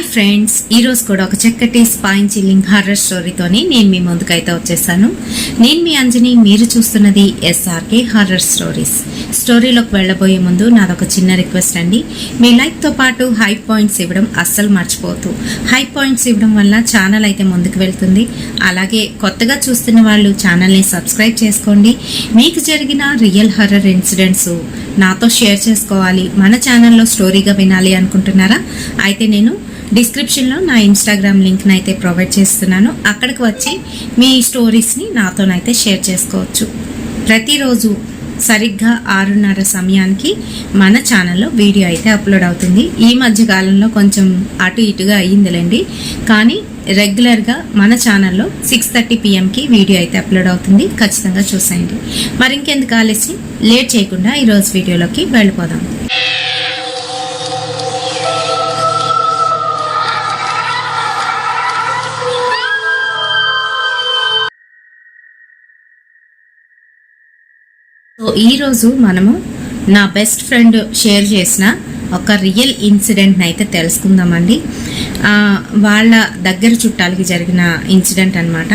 Hi friends, ఈరోజు కూడా ఒక చక్కటి స్పైన్ చిల్లింగ్ హారర్ స్టోరీతోని నేను మీ ముందుకైతే వచ్చేసాను. నేను మీ అంజని, మీరు చూస్తున్నది ఎస్ఆర్కే హారర్ స్టోరీస్. స్టోరీలోకి వెళ్ళబోయే ముందు నాదొక చిన్న రిక్వెస్ట్ అండి. మీ లైక్తో పాటు హై పాయింట్స్ ఇవ్వడం అస్సలు మర్చిపోతూ. హై పాయింట్స్ ఇవ్వడం వల్ల ఛానల్ అయితే ముందుకు వెళ్తుంది. అలాగే కొత్తగా చూస్తున్న వాళ్ళు ఛానల్ని సబ్స్క్రైబ్ చేసుకోండి. మీకు జరిగిన రియల్ హారర్ ఇన్సిడెంట్స్ నాతో షేర్ చేసుకోవాలి, మన ఛానల్లో స్టోరీగా వినాలి అనుకుంటున్నారా? అయితే నేను డిస్క్రిప్షన్లో నా ఇన్స్టాగ్రామ్ లింక్ని అయితే ప్రొవైడ్ చేస్తున్నాను. అక్కడికి వచ్చి మీ స్టోరీస్ని నాతోనైతే షేర్ చేసుకోవచ్చు. ప్రతిరోజు సరిగ్గా 6:30 సమయానికి మన ఛానల్లో వీడియో అయితే అప్లోడ్ అవుతుంది. ఈ మధ్య కాలంలో కొంచెం అటు ఇటుగా అయ్యిందిలేండి, కానీ రెగ్యులర్గా మన ఛానల్లో 6:30 PM వీడియో అయితే అప్లోడ్ అవుతుంది. ఖచ్చితంగా చూసేయండి. మరి ఇంకెందుకు ఆలస్యం, లేట్ చేయకుండా ఈరోజు వీడియోలోకి వెళ్ళిపోదాం. సో ఈరోజు మనము నా బెస్ట్ ఫ్రెండ్ షేర్ చేసిన ఒక రియల్ ఇన్సిడెంట్ని అయితే తెలుసుకుందామండి. వాళ్ళ దగ్గర చుట్టాలకి జరిగిన ఇన్సిడెంట్ అనమాట.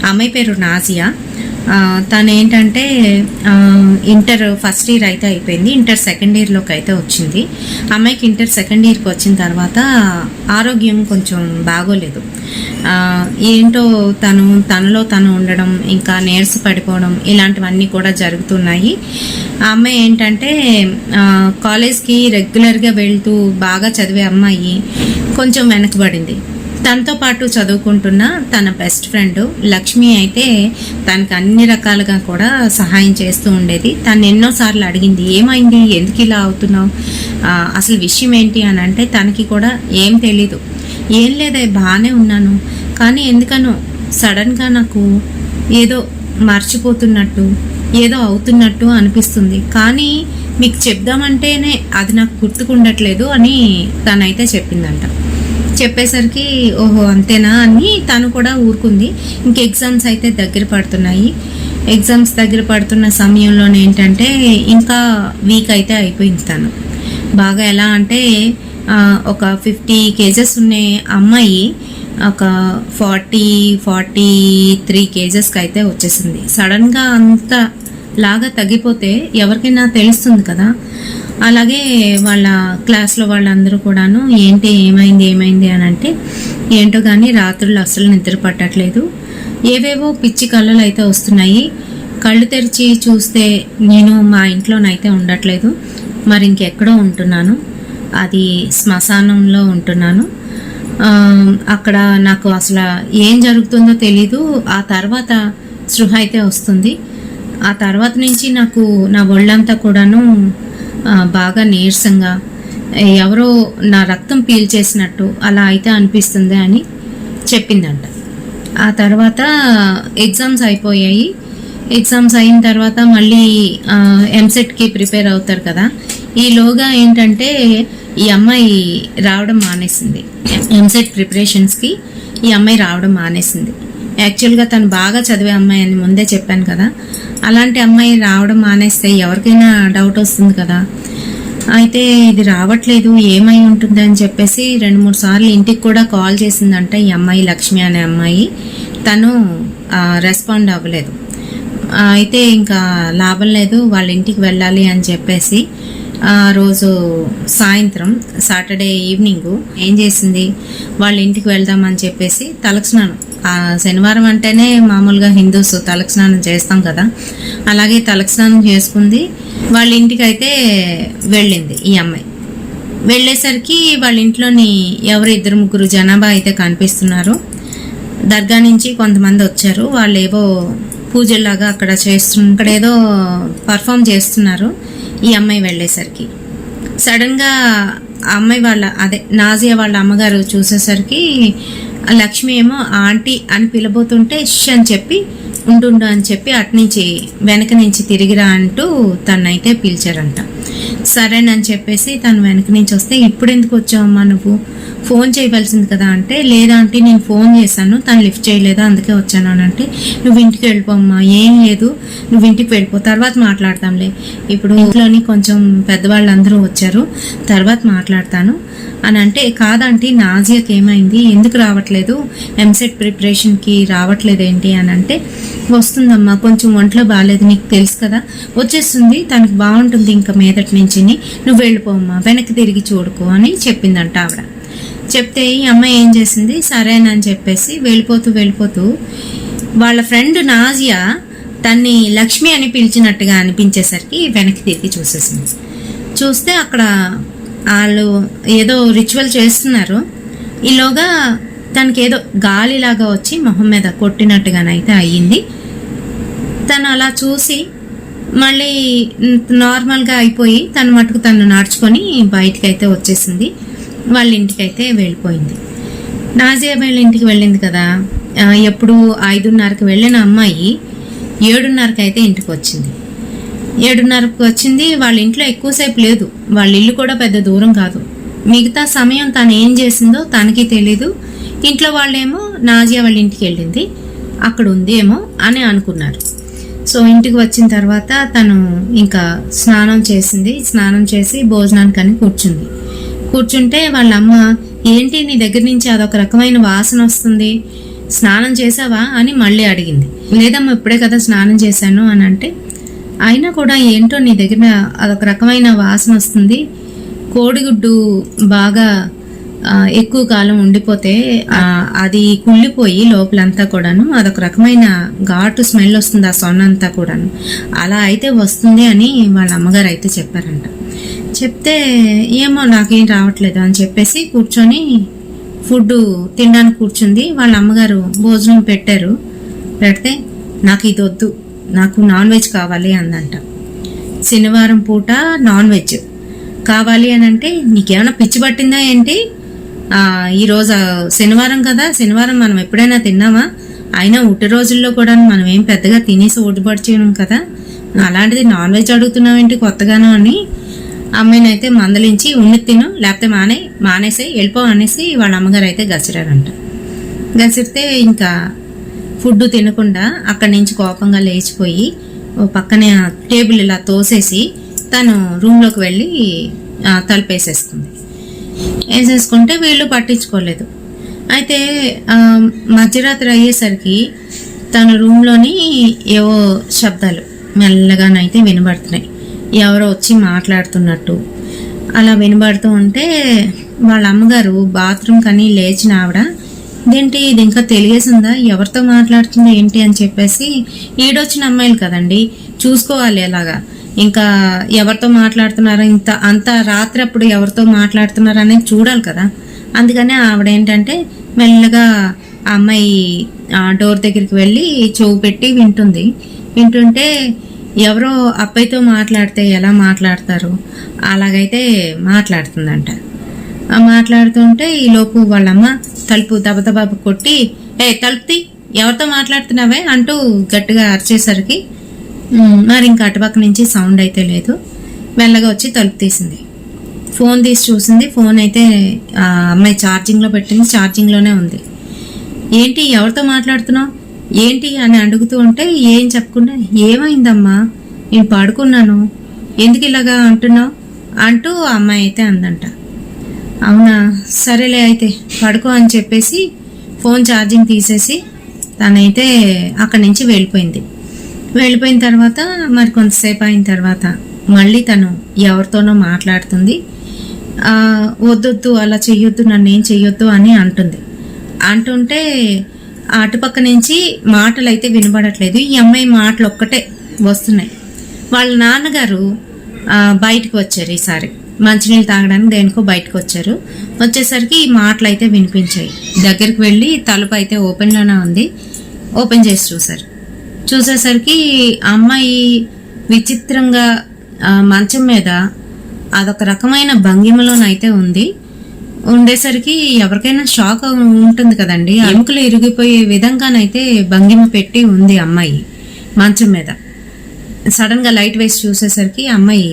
అమ్మాయి పేరు నాజియా. తను ఏంటంటే ఇంటర్ ఫస్ట్ ఇయర్ అయితే అయిపోయింది, ఇంటర్ సెకండ్ ఇయర్లోకి అయితే వచ్చింది. అమ్మాయికి ఇంటర్ సెకండ్ ఇయర్కి వచ్చిన తర్వాత ఆరోగ్యం కొంచెం బాగోలేదు. ఏంటో తనలో తను ఉండడం, ఇంకా నీరస పడిపోవడం, ఇలాంటివన్నీ కూడా జరుగుతున్నాయి. ఆ అమ్మాయి ఏంటంటే కాలేజ్కి రెగ్యులర్గా వెళ్తూ బాగా చదివే అమ్మాయి కొంచెం వెనకబడింది. తనతో పాటు చదువుకుంటున్న తన బెస్ట్ ఫ్రెండ్ లక్ష్మి అయితే తనకు అన్ని రకాలుగా కూడా సహాయం చేస్తూ ఉండేది. తను ఎన్నోసార్లు అడిగింది, ఏమైంది, ఎందుకు ఇలా అవుతున్నావు, అసలు విషయం ఏంటి అని అంటే తనకి కూడా ఏం తెలీదు. ఏం లేదే, బాగానే ఉన్నాను, కానీ ఎందుకనో సడన్గా నాకు ఏదో మర్చిపోతున్నట్టు, ఏదో అవుతున్నట్టు అనిపిస్తుంది, కానీ మీకు చెప్దామంటేనే అది నాకు గుర్తుకుండట్లేదు అని తనైతే చెప్పిందంట. చెప్పేసరికి ఓహో అంతేనా అని తను కూడా ఊరుకుంది. ఇంక ఎగ్జామ్స్ అయితే దగ్గర పడుతున్నాయి. ఎగ్జామ్స్ దగ్గర పడుతున్న సమయంలోనే ఏంటంటే ఇంకా వీక్ అయితే అయిపోయింది తను బాగా. ఎలా అంటే ఒక 50 kgs ఉన్న అమ్మాయి ఒక 43 kgsకి అయితే వచ్చేసింది. సడన్గా అంత లాగా తగ్గిపోతే ఎవరికైనా తెలుస్తుంది కదా. అలాగే వాళ్ళ క్లాస్లో వాళ్ళందరూ కూడాను ఏంటి ఏమైంది అని అంటే, ఏంటో కానీ రాత్రులు అస్సలు నిద్ర పట్టట్లేదు, ఏవేవో పిచ్చి కళ్ళలు అయితే వస్తున్నాయి. కళ్ళు తెరిచి చూస్తే నేను మా ఇంట్లోనైతే ఉండట్లేదు, మరి ఇంకెక్కడో ఉంటున్నాను, అది శ్మశానంలో ఉంటున్నాను. అక్కడ నాకు అసలు ఏం జరుగుతుందో తెలీదు. ఆ తర్వాత స్పృహ అయితే వస్తుంది. ఆ తర్వాత నుంచి నాకు నా ఒళ్ళంతా కూడాను బాగా నీరసంగా, ఎవరో నా రక్తం పీల్చేసినట్టు అలా అయితే అనిపిస్తుంది అని చెప్పిందంట. ఆ తర్వాత ఎగ్జామ్స్ అయిపోయాయి. ఎగ్జామ్స్ అయిన తర్వాత మళ్ళీ ఎంసెట్కి ప్రిపేర్ అవుతారు కదా. ఈలోగా ఏంటంటే ఈ అమ్మాయి రావడం మానేసింది. ఎంసెట్ ప్రిపరేషన్స్కి ఈ అమ్మాయి రావడం మానేసింది. యాక్చువల్గా తను బాగా చదివే అమ్మాయి అని ముందే చెప్పాను కదా. అలాంటి అమ్మాయి రావడం మానేస్తే ఎవరికైనా డౌట్ వస్తుంది కదా. అయితే ఇది రావట్లేదు, ఏమై ఉంటుంది అని చెప్పేసి 2-3 సార్లు ఇంటికి కూడా కాల్ చేసిందంట ఈ అమ్మాయి, లక్ష్మి అనే అమ్మాయి. తను రెస్పాండ్ అవ్వలేదు. అయితే ఇంకా లాభం లేదు, వాళ్ళ ఇంటికి వెళ్ళాలి అని చెప్పేసి ఆ రోజు సాయంత్రం సాటర్డే ఈవినింగ్ ఏం చేసింది, వాళ్ళ ఇంటికి వెళ్దామని చెప్పేసి తలకు స్నానం, శనివారం అంటేనే మామూలుగా హిందూస్ తలకు స్నానం చేస్తాం కదా, అలాగే తలకు స్నానం చేసుకుంది. వాళ్ళ ఇంటికి అయితే వెళ్ళింది ఈ అమ్మాయి. వెళ్ళేసరికి వాళ్ళ ఇంట్లోని ఎవరు 2-3 జనాభా అయితే కనిపిస్తున్నారు. దర్గా నుంచి కొంతమంది వచ్చారు. వాళ్ళు ఏవో పూజల్లాగా అక్కడ ఇక్కడ ఏదో పర్ఫామ్ చేస్తున్నారు. ఈ అమ్మాయి వెళ్ళేసరికి సడన్గా ఆ అమ్మాయి నాజియా వాళ్ళ అమ్మగారు చూసేసరికి లక్ష్మి ఏమో ఆంటీ అని పిలబోతుంటే ష్ అని చెప్పి ఉంటుండు అని చెప్పి అట్నుంచి వెనక నుంచి తిరిగిరా అంటూ తనైతే పిలిచారంట. సరేనని చెప్పేసి తను వెనక నుంచి వస్తే, ఇప్పుడు ఎందుకు వచ్చావమ్మా నువ్వు, ఫోన్ చేయవలసింది కదా అంటే, లేదా అంటే నేను ఫోన్ చేశాను తను లిఫ్ట్ చేయలేదు అందుకే వచ్చాను అని అంటే, నువ్వు ఇంటికి వెళ్ళిపోమ్మా, ఏం లేదు నువ్వు ఇంటికి వెళ్ళిపో, తర్వాత మాట్లాడతాంలే, ఇప్పుడు ఇంట్లోని కొంచెం పెద్దవాళ్ళందరూ వచ్చారు తర్వాత మాట్లాడతాను అని అంటే, కాదంటే నాజియాకి ఏమైంది, ఎందుకు రావట్లేదు, ఎంసెట్ ప్రిపరేషన్కి రావట్లేదు ఏంటి అని అంటే, వస్తుందమ్మా కొంచెం ఒంట్లో బాగాలేదు నీకు తెలుసు కదా, వచ్చేస్తుంది తనకు బాగుంటుంది ఇంకా మీదటి నుంచి, నువ్వు వెళ్ళిపోమ్మా వెనక్కి తిరిగి చూడుకో అని చెప్పిందంట ఆవిడ. చెప్తే ఈ అమ్మాయి ఏం చేసింది, సరేనని చెప్పేసి వెళ్ళిపోతూ వాళ్ళ ఫ్రెండ్ నాజియా తన్ని లక్ష్మి అని పిలిచినట్టుగా అనిపించేసరికి వెనక్కి తిరిగి చూసేసింది. చూస్తే అక్కడ వాళ్ళు ఏదో రిచువల్ చేస్తున్నారు, ఈలోగా తనకి ఏదో గాలిలాగా వచ్చి మొహం మీద కొట్టినట్టుగానైతే అయ్యింది. తను అలా చూసి మళ్ళీ నార్మల్గా అయిపోయి తను మటుకు తను నడుచుకొని బయటకైతే వచ్చేసింది, వాళ్ళ ఇంటికైతే వెళ్ళిపోయింది. నాజియా వాళ్ళ ఇంటికి వెళ్ళింది కదా, ఎప్పుడు 5:30కి వెళ్ళిన అమ్మాయి 7:30కి అయితే ఇంటికి వచ్చింది. 7:30కి వచ్చింది. వాళ్ళ ఇంట్లో ఎక్కువసేపు లేదు, వాళ్ళ ఇల్లు కూడా పెద్ద దూరం కాదు. మిగతా సమయం తను ఏం చేసిందో తనకి తెలీదు. ఇంట్లో వాళ్ళేమో నాజియా వాళ్ళ ఇంటికి వెళ్ళింది, అక్కడ ఉంది ఏమో అని అనుకున్నారు. సో ఇంటికి వచ్చిన తర్వాత తను ఇంకా స్నానం చేసింది, స్నానం చేసి భోజనానికని కూర్చుంటే వాళ్ళ అమ్మ, ఏంటి నీ దగ్గర నుంచి అదొక రకమైన వాసన వస్తుంది, స్నానం చేసావా అని మళ్ళీ అడిగింది. లేదమ్మా ఇప్పుడే కదా స్నానం చేశాను అని అంటే, అయినా కూడా ఏంటో నీ దగ్గర అదొక రకమైన వాసన వస్తుంది, కోడిగుడ్డు బాగా ఎక్కువ కాలం ఉండిపోతే అది కుళ్ళిపోయి లోపలంతా కూడాను అదొక రకమైన ఘాటు స్మెల్ వస్తుంది, ఆ సొన్న అంతా కూడాను, అలా అయితే వస్తుంది అని వాళ్ళ అమ్మగారు అయితే చెప్పారంట. చెప్తే ఏమో నాకేం రావట్లేదు అని చెప్పేసి కూర్చొని ఫుడ్ తినడానికి కూర్చుంది. వాళ్ళ అమ్మగారు భోజనం పెడితే నాకు ఇది వద్దు, నాకు నాన్ వెజ్ కావాలి అందంట. శనివారం పూట నాన్ వెజ్ కావాలి అని అంటే, నీకేమైనా పిచ్చి పట్టిందా ఏంటి, ఈరోజు శనివారం కదా, శనివారం మనం ఎప్పుడైనా తిన్నామా, అయినా ఉట్టి రోజుల్లో కూడా మనం ఏం పెద్దగా తినేసి ఓటుపడిచేయడం కదా, అలాంటిది నాన్ వెజ్ అడుగుతున్నావేంటి కొత్తగానో అని అమ్మాయిని అయితే మందలించి, ఉన్ని తిను లేకపోతే మానేసే వెళ్ళిపో అనేసి వాళ్ళ అమ్మగారు అయితే గసిరారంట. గసిరితే ఇంకా ఫుడ్ తినకుండా అక్కడి నుంచి కోపంగా లేచిపోయి ఓ పక్కనే టేబుల్ ఇలా తోసేసి తను రూమ్లోకి వెళ్ళి వేసేసుకుంటే వీళ్ళు పట్టించుకోలేదు. అయితే మధ్యరాత్రి అయ్యేసరికి తన రూమ్లోని ఏవో శబ్దాలు మెల్లగానైతే వినబడుతున్నాయి, ఎవరో వచ్చి మాట్లాడుతున్నట్టు అలా వినబడుతూ ఉంటే వాళ్ళ అమ్మగారు బాత్రూమ్ కని లేచిన ఆవిడ, ఇదేంటి ఇది ఇంకా తెలియసిందా, ఎవరితో మాట్లాడుతుందో ఏంటి అని చెప్పేసి, ఈడొచ్చిన అమ్మాయిలు కదండి చూసుకోవాలి ఎలాగా, ఇంకా ఎవరితో మాట్లాడుతున్నారో అంత రాత్రి అప్పుడు ఎవరితో మాట్లాడుతున్నారో అనేది చూడాలి కదా. అందుకనే ఆవిడ ఏంటంటే మెల్లగా ఆ అమ్మాయి డోర్ దగ్గరికి వెళ్ళి చెవు పెట్టి వింటుంటే ఎవరో అబ్బాయితో మాట్లాడితే ఎలా మాట్లాడతారు అలాగైతే మాట్లాడుతుందంట. మాట్లాడుతుంటే ఈలోపు వాళ్ళమ్మ తలుపు దబదబా కొట్టి, తలుపుతి ఎవరితో మాట్లాడుతున్నావే అంటూ గట్టిగా అరిచేసరికి మరి ఇంకా అటుపక్క నుంచి సౌండ్ అయితే లేదు. మెల్లగా వచ్చి తలుపు తీసింది, ఫోన్ తీసి చూసింది, ఫోన్ అయితే అమ్మాయి ఛార్జింగ్లో పెట్టింది, ఛార్జింగ్లోనే ఉంది. ఏంటి ఎవరితో మాట్లాడుతున్నావు ఏంటి అని అడుగుతూ ఉంటే ఏం చెప్పకుండా, ఏమైందమ్మా నేను పడుకున్నాను ఎందుకు ఇలాగా అంటున్నావు అంటూ అమ్మాయి అయితే అందంట. అవునా సరేలే అయితే పడుకో అని చెప్పేసి ఫోన్ ఛార్జింగ్ తీసేసి తనైతే అక్కడి నుంచి వెళ్ళిపోయిన తర్వాత మరి కొంతసేపు అయిన తర్వాత మళ్ళీ తను ఎవరితోనో మాట్లాడుతుంది. వద్దొద్దు అలా చెయ్యొద్దు, నన్ను ఏం చెయ్యొద్దు అని అంటుంటే అటుపక్క నుంచి మాటలు అయితే వినబడట్లేదు, ఈ అమ్మాయి మాటలు ఒక్కటే వస్తున్నాయి. వాళ్ళ నాన్నగారు బయటకు వచ్చారు, ఈసారి మంచినీళ్ళు తాగడానికి దేనికో బయటకు వచ్చేసరికి ఈ మాటలు అయితే వినిపించాయి. దగ్గరికి వెళ్ళి తలుపు అయితే ఓపెన్లోనే ఉంది, ఓపెన్ చేసి చూసేసరికి అమ్మాయి విచిత్రంగా మంచం మీద అదొక రకమైన భంగిమలోనైతే ఉండేసరికి ఎవరికైనా షాక్ ఉంటుంది కదండి, ఎముకలు ఇరిగిపోయే విధంగానైతే భంగిమ పెట్టి ఉంది అమ్మాయి మంచం మీద. సడన్ గా లైట్ వేసి చూసేసరికి అమ్మాయి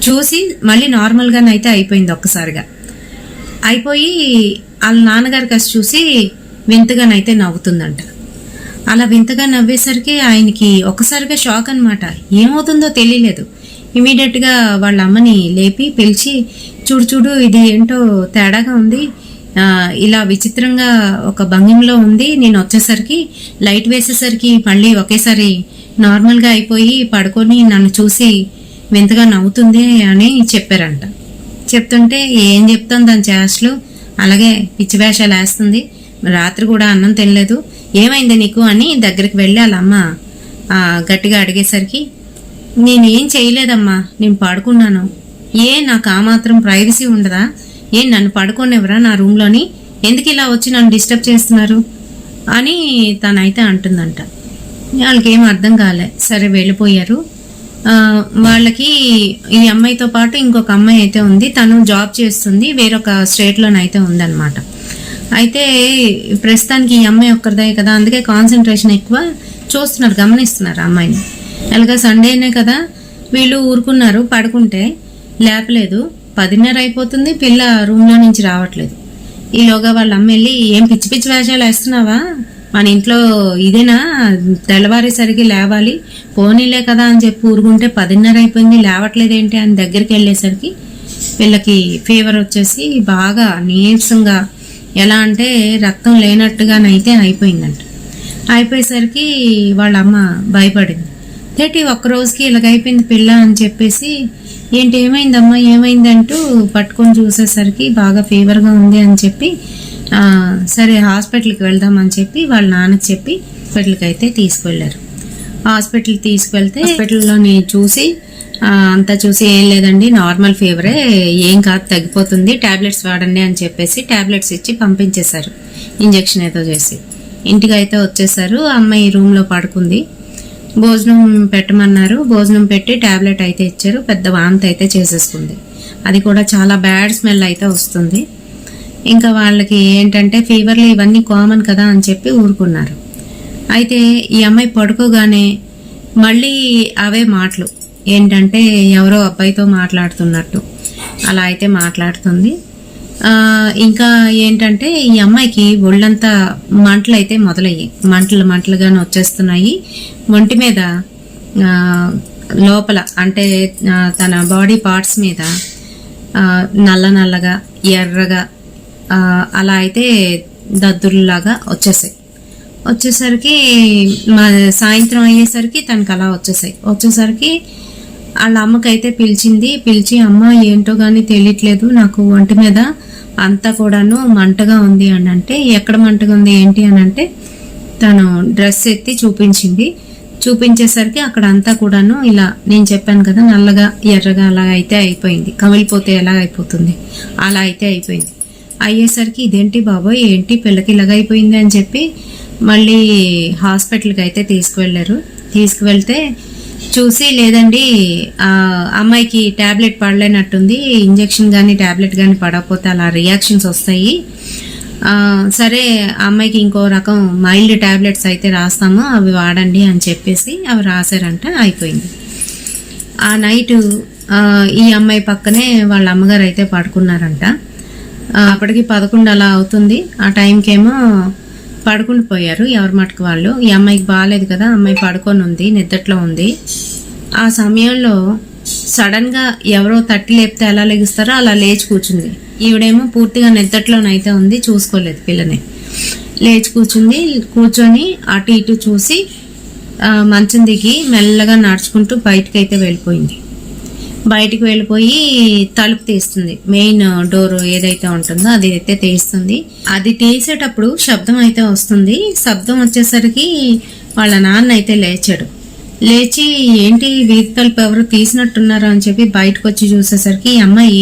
చూసి మళ్ళీ నార్మల్ గానైతే అయిపోయింది ఒక్కసారిగా. అయిపోయి వాళ్ళ నాన్నగారికి అది చూసి వింతగానైతే నవ్వుతుందంట. అలా వింతగా నవ్వేసరికి ఆయనకి ఒక్కసారిగా షాక్ అనమాట. ఏమవుతుందో తెలియలేదు. ఇమీడియట్గా వాళ్ళ అమ్మని లేపి పిలిచి, చూడు చూడు ఇది ఏంటో తేడాగా ఉంది, ఇలా విచిత్రంగా ఒక భంగిమలో ఉంది, నేను వచ్చేసరికి లైట్ వేసేసరికి మళ్ళీ ఒకేసారి నార్మల్గా అయిపోయి పడుకొని నన్ను చూసి వింతగా నవ్వుతుంది అని చెప్పారంట. చెప్తుంటే ఏం చెప్తాం దాని చేష్టలు, అలాగే పిచ్చి వేషాలు వేస్తుంది, రాత్రి కూడా అన్నం తినలేదు, ఏమైంది నీకు అని దగ్గరికి వెళ్ళి వాళ్ళ అమ్మ గట్టిగా అడిగేసరికి, నేనేం చేయలేదమ్మా, నేను పడుకున్నాను, నాకు ఆ మాత్రం ప్రైవసీ ఉండదా, నన్ను పడుకోనివ్వరా నా రూమ్లోని, ఎందుకు ఇలా వచ్చి నన్ను డిస్టర్బ్ చేస్తున్నారు అని తనైతే అంటుందంట. వాళ్ళకేం అర్థం కాలే. సరే వెళ్ళిపోయారు. వాళ్ళకి ఈ అమ్మాయితో పాటు ఇంకొక అమ్మాయి అయితే ఉంది, తను జాబ్ చేస్తుంది, వేరొక స్టేట్లోనైతే ఉందన్నమాట. అయితే ప్రస్తుతానికి ఈ అమ్మాయి ఒక్కరిదే కదా, అందుకే కాన్సన్ట్రేషన్ ఎక్కువ, చూస్తున్నారు, గమనిస్తున్నారు ఆ అమ్మాయిని. అలాగా సండేనే కదా వీళ్ళు ఊరుకున్నారు, పడుకుంటే లేపలేదు. 10:30 అయిపోతుంది, పిల్ల రూమ్లో నుంచి రావట్లేదు. ఈలోగా వాళ్ళ అమ్మ వెళ్ళి, ఏం పిచ్చి పిచ్చి వేషాలు వేస్తున్నావా, మన ఇంట్లో ఇదేనా, తెల్లవారేసరికి లేవాలి, పోనీలే కదా అని చెప్పి ఊరుకుంటే 10:30 అయిపోయింది, లేవట్లేదేంటి అని దగ్గరికి వెళ్ళేసరికి పిల్లకి ఫీవర్ వచ్చేసి బాగా నీరసంగా, ఎలా అంటే రక్తం లేనట్టుగానైతే అయిపోయిందంట. అయిపోయేసరికి వాళ్ళ అమ్మ భయపడింది. ఒక్కరోజుకి ఇలాగైపోయింది పిల్ల అని చెప్పేసి, ఏంటి ఏమైందమ్మా ఏమైంది అంటూ పట్టుకొని చూసేసరికి బాగా ఫీవర్గా ఉంది అని చెప్పి, సరే హాస్పిటల్కి వెళ్దామని చెప్పి వాళ్ళ నాన్నకి చెప్పి హాస్పిటల్కి అయితే తీసుకువెళ్ళారు. హాస్పిటల్కి తీసుకువెళ్తే హాస్పిటల్లోని చూసి అంతా చూసి, ఏం లేదండి నార్మల్ ఫీవరే, ఏం కాదు తగ్గిపోతుంది, ట్యాబ్లెట్స్ వాడండి అని చెప్పేసి ట్యాబ్లెట్స్ ఇచ్చి పంపించేశారు, ఇంజెక్షన్ ఏదో చేసి. ఇంటికి అయితే వచ్చేసారు. అమ్మాయి రూమ్లో పడుకుంది. భోజనం పెట్టమన్నారు, భోజనం పెట్టి ట్యాబ్లెట్ అయితే ఇచ్చారు. పెద్ద వాంతి అయితే చేసేసుకుంది. అది కూడా చాలా బ్యాడ్ స్మెల్ అయితే వస్తుంది. ఇంకా వాళ్ళకి ఏంటంటే ఫీవర్లు ఇవన్నీ కామన్ కదా అని చెప్పి ఊరుకున్నారు. అయితే ఈ అమ్మాయి పడుకోగానే మళ్ళీ అవే మాటలు, ఏంటంటే ఎవరో అబ్బాయితో మాట్లాడుతున్నట్టు అలా అయితే మాట్లాడుతుంది. ఇంకా ఏంటంటే ఈ అమ్మాయికి ఒళ్ళంతా మంటలు అయితే మొదలయ్యాయి, మంటలుగానే వచ్చేస్తున్నాయి. ఒంటి మీద లోపల అంటే తన బాడీ పార్ట్స్ మీద నల్లగా ఎర్రగా అలా అయితే దద్దుర్లాగా వచ్చేసరికి సాయంత్రం అయ్యేసరికి తనకు అలా వచ్చేసరికి వాళ్ళ అమ్మకైతే పిలిచి, అమ్మ ఏంటో కానీ తెలియట్లేదు, నాకు ఒంటి మీద అంతా కూడాను మంటగా ఉంది అని అంటే, ఎక్కడ మంటగా ఉంది ఏంటి అని అంటే తను డ్రెస్ ఎత్తి చూపించేసరికి అక్కడ అంతా కూడాను ఇలా నేను చెప్పాను కదా నల్లగా ఎర్రగా అలా అయితే అయిపోయింది, కమిలిపోతే ఎలా అయిపోతుంది అలా అయితే అయిపోయింది. అయ్యేసరికి ఇదేంటి బాబోయ్ ఏంటి పిల్లకి ఇలాగ అయిపోయింది అని చెప్పి మళ్ళీ హాస్పిటల్కి అయితే తీసుకువెళ్తే చూసి, లేదండి అమ్మాయికి ట్యాబ్లెట్ పడలేనట్టుంది, ఇంజెక్షన్ కానీ ట్యాబ్లెట్ కానీ పడకపోతే అలా రియాక్షన్స్ వస్తాయి, సరే అమ్మాయికి ఇంకో రకం మైల్డ్ ట్యాబ్లెట్స్ అయితే రాస్తాము, అవి వాడండి అని చెప్పేసి అవి రాశారంట. అయిపోయింది. ఆ నైట్ ఈ అమ్మాయి పక్కనే వాళ్ళ అమ్మగారు అయితే పడుకున్నారంట. అప్పటికి 11 అలా అవుతుంది. ఆ టైంకేమో పడుకుని పోయారు ఎవరి మటుకు వాళ్ళు. ఈ అమ్మాయికి బాగాలేదు కదా, అమ్మాయి పడుకొని ఉంది, నిద్రలో ఉంది. ఆ సమయంలో సడన్గా ఎవరో తట్టి లేపితే ఎలా లెగుస్తారో అలా లేచి కూర్చుంది. ఈవిడేమో పూర్తిగా నిద్రలోనైతే ఉంది, చూసుకోలేదు పిల్లని. లేచి కూర్చొని అటు ఇటు చూసి మంచం దిగి మెల్లగా నడుచుకుంటూ బయటకైతే వెళ్ళిపోయి తలుపు తీస్తుంది. మెయిన్ డోర్ ఏదైతే ఉంటుందో అది అయితే తీస్తుంది. అది తీసేటప్పుడు శబ్దం అయితే వస్తుంది. శబ్దం వచ్చేసరికి వాళ్ళ నాన్న అయితే లేచి ఏంటి వీధి తలుపు ఎవరు తీసినట్టున్నారో అని చెప్పి బయటకు వచ్చి చూసేసరికి ఈ అమ్మాయి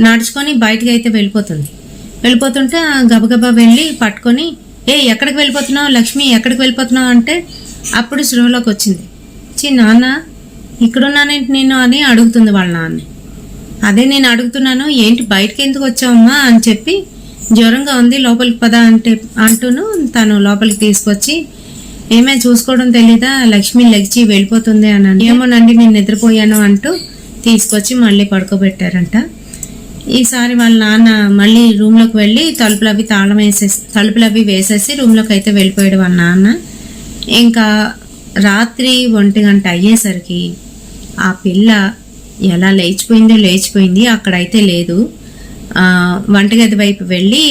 నడుచుకొని బయటకు అయితే వెళ్ళిపోతుంటే గబగబా వెళ్ళి పట్టుకొని, ఎక్కడికి వెళ్ళిపోతున్నావు లక్ష్మి, ఎక్కడికి వెళ్ళిపోతున్నావు అంటే అప్పుడు స్పృహలోకి వచ్చింది. నాన్న ఇక్కడున్నానేంటి నేను అని అడుగుతుంది వాళ్ళ నాన్న. అదే నేను అడుగుతున్నాను, ఏంటి బయటకి ఎందుకు వచ్చావమ్మా అని చెప్పి, జ్వరంగా ఉంది లోపలికి పద అంటూను తను లోపలికి తీసుకొచ్చి, ఏమే చూసుకోవడం తెలీదా, లక్ష్మి లెగిచి వెళ్ళిపోతుంది అని, ఏమోనండి నేను నిద్రపోయాను అంటూ తీసుకొచ్చి మళ్ళీ పడుకోబెట్టారంట. ఈసారి వాళ్ళ నాన్న మళ్ళీ రూమ్లోకి వెళ్ళి తలుపులు అవి వేసేసి రూమ్లోకి అయితే వెళ్ళిపోయాడు వాళ్ళ నాన్న. ఇంకా రాత్రి 1 గంట అయ్యేసరికి ఆ పిల్ల ఎలా లేచిపోయింది, అక్కడైతే లేదు. వంటగది వైపు వెళ్ళి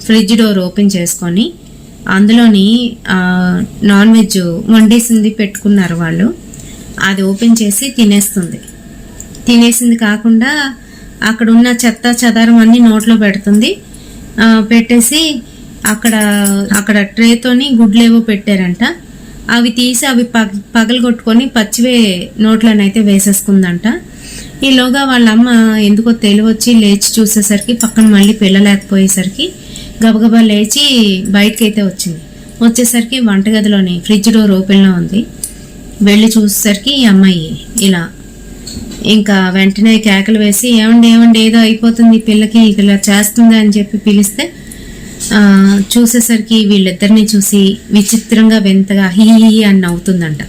ఫ్రిడ్జ్ డోర్ ఓపెన్ చేసుకొని అందులోని నాన్ వెజ్ వండేసింది పెట్టుకున్నారు వాళ్ళు. అది ఓపెన్ చేసి తినేసింది కాకుండా అక్కడ ఉన్న చెత్త చెదారం అన్ని నోట్లో పెడుతుంది. పెట్టేసి అక్కడ ట్రేతోని గుడ్లేవో పెట్టారంట. అవి తీసి అవి పగలగొట్టుకొని పచ్చివే నోట్లోనైతే వేసేసుకుందంట. ఈలోగా వాళ్ళ అమ్మ ఎందుకో తెలివచ్చి లేచి చూసేసరికి పక్కన మళ్ళీ పిల్ల లేకపోయేసరికి గబగబా లేచి బయటకైతే వచ్చేసరికి వంటగదిలోని ఫ్రిడ్జ్ డోర్ ఓపెన్లో ఉంది. వెళ్ళి చూసేసరికి ఈ అమ్మాయి ఇలా ఇంకా వెంటనే కేకలు వేసి ఏమండి ఏదో అయిపోతుంది పిల్లకి, ఇలా చేస్తుంది అని చెప్పి పిలిస్తే చూసేసరికి వీళ్ళిద్దరిని చూసి విచిత్రంగా వింతగా హీ అని నవ్వుతుందంట.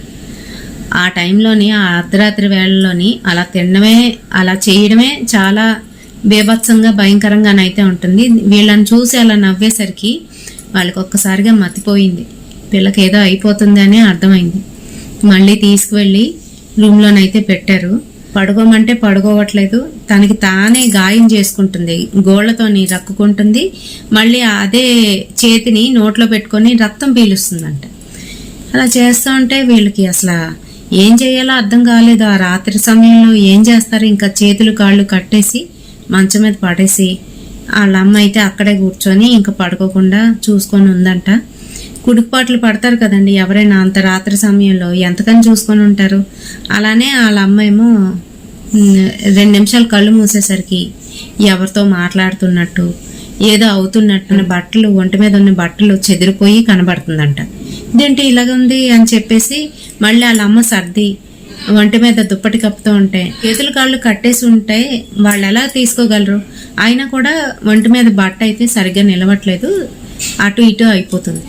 ఆ టైంలోని ఆ అర్ధరాత్రి వేళల్లోని అలా తినడమే అలా చేయడమే చాలా బీభత్సంగా భయంకరంగానైతే ఉంటుంది. వీళ్ళని చూసి అలా నవ్వేసరికి వాళ్ళకి ఒక్కసారిగా మతిపోయింది. పిల్లకి ఏదో అయిపోతుంది అని అర్థమైంది. మళ్ళీ తీసుకువెళ్ళి రూమ్లోనైతే పెట్టారు. పడుకోమంటే పడుకోవట్లేదు. తనకి తానే గాయం చేసుకుంటుంది, గోళ్లతోని రక్కుకుంటుంది. మళ్ళీ అదే చేతిని నోట్లో పెట్టుకొని రక్తం పీలుస్తుందంట. అలా చేస్తూ ఉంటే వీళ్ళకి అసలు ఏం చేయాలో అర్థం కాలేదు. ఆ రాత్రి సమయంలో ఏం చేస్తారు, ఇంకా చేతులు కాళ్ళు కట్టేసి మంచం మీద పడేసి వాళ్ళ అమ్మ అయితే అక్కడే కూర్చొని ఇంకా పడుకోకుండా చూసుకొని ఉందంట. కుడిపాట్లు పడతారు కదండి ఎవరైనా అంత రాత్రి సమయంలో, ఎంతకని చూసుకొని ఉంటారు. అలానే వాళ్ళ అమ్మ ఏమో 2 నిమిషాలు కళ్ళు మూసేసరికి ఎవరితో మాట్లాడుతున్నట్టు ఏదో అవుతున్నట్టు ఒంటి మీద ఉన్న బట్టలు చెదిరిపోయి కనబడుతుందంట. ఇదేంటి ఇలాగ ఉంది అని చెప్పేసి మళ్ళీ వాళ్ళ అమ్మ సర్ది ఒంటి మీద దుప్పటి కప్పుతూ ఉంటే చేతులు కాళ్ళు కట్టేసి ఉంటే వాళ్ళు ఎలా తీసుకోగలరు. అయినా కూడా ఒంటి మీద బట్ట అయితే సరిగ్గా నిలవట్లేదు, అటు ఇటు అయిపోతుంది.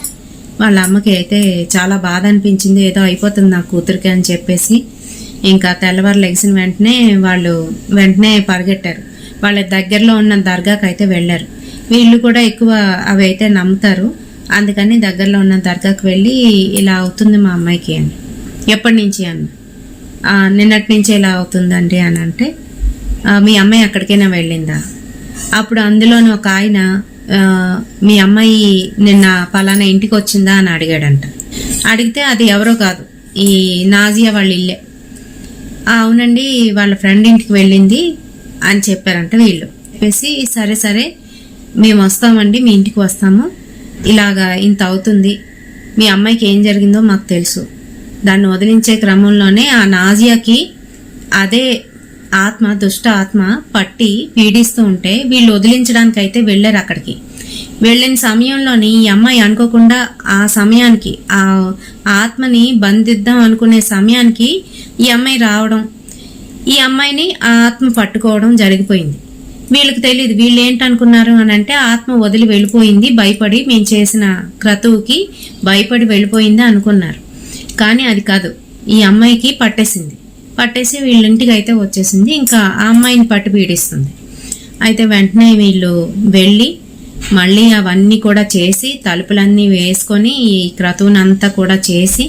వాళ్ళ అమ్మకి అయితే చాలా బాధ అనిపించింది, ఏదో అయిపోతుంది నా కూతురికి అని చెప్పేసి ఇంకా తెల్లవారు లెగిసిన వెంటనే పరిగెట్టారు. వాళ్ళ దగ్గరలో ఉన్న దర్గాకి అయితే వెళ్ళారు. వీళ్ళు కూడా ఎక్కువ అవి అయితే నమ్ముతారు, అందుకని దగ్గరలో ఉన్న దర్గాకి వెళ్ళి ఇలా అవుతుంది మా అమ్మాయికి అని. ఎప్పటి నుంచి అన్న నిన్నటి నుంచి ఇలా అవుతుందండి అని అంటే మీ అమ్మాయి అక్కడికైనా వెళ్ళిందా. అప్పుడు అందులోని ఒక ఆయన మీ అమ్మాయి నిన్న పలానా ఇంటికి వచ్చిందా అని అడిగాడంట. అడిగితే అది ఎవరో కాదు, ఈ నాజియా వాళ్ళ ఇల్లే. అవునండి వాళ్ళ ఫ్రెండ్ ఇంటికి వెళ్ళింది అని చెప్పారంట. వీళ్ళు చెప్పేసి సరే మేము వస్తామండి, మీ ఇంటికి వస్తాము, ఇలాగా ఇంత అవుతుంది, మీ అమ్మాయికి ఏం జరిగిందో మాకు తెలుసు. దాన్ని వదిలించే క్రమంలోనే ఆ నాజియాకి అదే దుష్ట ఆత్మ పట్టి పీడిస్తూ ఉంటే వీళ్ళు వదిలించడానికి అయితే వెళ్ళారు. అక్కడికి వెళ్ళిన సమయంలోని ఈ అమ్మాయి అనుకోకుండా ఆ సమయానికి ఆ ఆత్మని బంధిద్దాం అనుకునే సమయానికి ఈ అమ్మాయి రావడం, ఈ అమ్మాయిని ఆ ఆత్మ పట్టుకోవడం జరిగిపోయింది. వీళ్ళకి తెలియదు. వీళ్ళు ఏంటనుకున్నారు అని అంటే ఆత్మ వదిలి వెళ్ళిపోయింది, భయపడి మేము చేసిన క్రతువుకి భయపడి వెళ్ళిపోయింది అనుకున్నారు. కానీ అది కాదు, ఈ అమ్మాయికి పట్టేసి వీళ్ళింటికి అయితే వచ్చేసింది. ఇంకా ఆ అమ్మాయిని పట్టి పీడిస్తుంది. అయితే వెంటనే వీళ్ళు వెళ్ళి మళ్ళీ అవన్నీ కూడా చేసి తలుపులన్నీ వేసుకొని ఈ క్రతువునంతా కూడా చేసి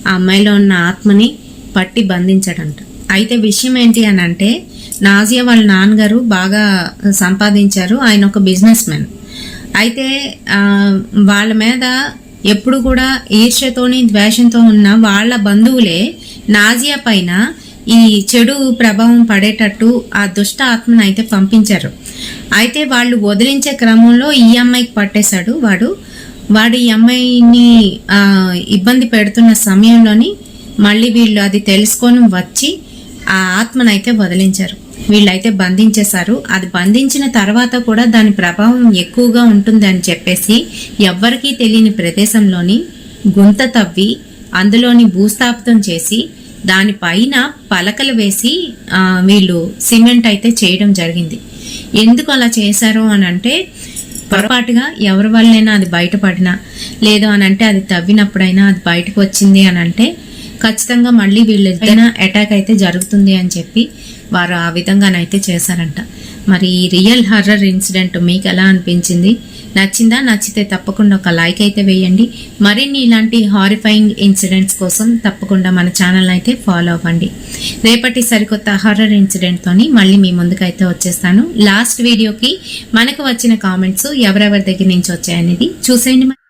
ఆ అమ్మాయిలో ఉన్న ఆత్మని పట్టి బంధించాడంట. అయితే విషయం ఏంటి అని అంటే నాజియా వాళ్ళ నాన్నగారు బాగా సంపాదించారు, ఆయన ఒక బిజినెస్ మ్యాన్. అయితే వాళ్ళ మీద ఎప్పుడు కూడా ఈర్ష్యతోని ద్వేషంతో ఉన్న వాళ్ళ బంధువులే నాజియా పైన ఈ చెడు ప్రభావం పడేటట్టు ఆ దుష్ట ఆత్మను అయితే పంపించారు. అయితే వాళ్ళు వదిలించే క్రమంలో ఈ అమ్మాయికి పట్టేశాడు. వాడు ఈ అమ్మాయిని ఇబ్బంది పెడుతున్న సమయంలోని మళ్ళీ వీళ్ళు అది తెలుసుకొని వచ్చి ఆ ఆత్మనైతే వదిలించారు. వీళ్ళైతే బంధించేశారు. అది బంధించిన తర్వాత కూడా దాని ప్రభావం ఎక్కువగా ఉంటుంది అని చెప్పేసి ఎవ్వరికీ తెలియని ప్రదేశంలోని గుంత తవ్వి అందులోని భూస్థాపితం చేసి దానిపైన పలకలు వేసి వీళ్ళు సిమెంట్ అయితే చేయడం జరిగింది. ఎందుకు అలా చేశారు అని అంటే పొరపాటుగా ఎవరి వల్లైనా అది బయటపడినా లేదు అని అంటే అది తవ్వినప్పుడైనా అది బయటకు వచ్చింది అని అంటే ఖచ్చితంగా మళ్ళీ వీళ్ళిద్దరైనా అటాక్ అయితే జరుగుతుంది అని చెప్పి వారు ఆ విధంగానైతే చేశారంట. మరి ఈ రియల్ హర్రర్ ఇన్సిడెంట్ మీకు ఎలా అనిపించింది? నచ్చిందా? నచ్చితే తప్పకుండా ఒక లైక్ అయితే వేయండి. మరిన్ని ఇలాంటి హారిఫైయింగ్ ఇన్సిడెంట్స్ కోసం తప్పకుండా మన ఛానల్ అయితే ఫాలో అవ్వండి. రేపటి సరికొత్త హర్రర్ ఇన్సిడెంట్ తోని మళ్ళీ మీ ముందుకైతే వచ్చేస్తాను. లాస్ట్ వీడియోకి మనకు వచ్చిన కామెంట్స్ ఎవరెవరి దగ్గర నుంచి వచ్చాయనేది చూసేయండి.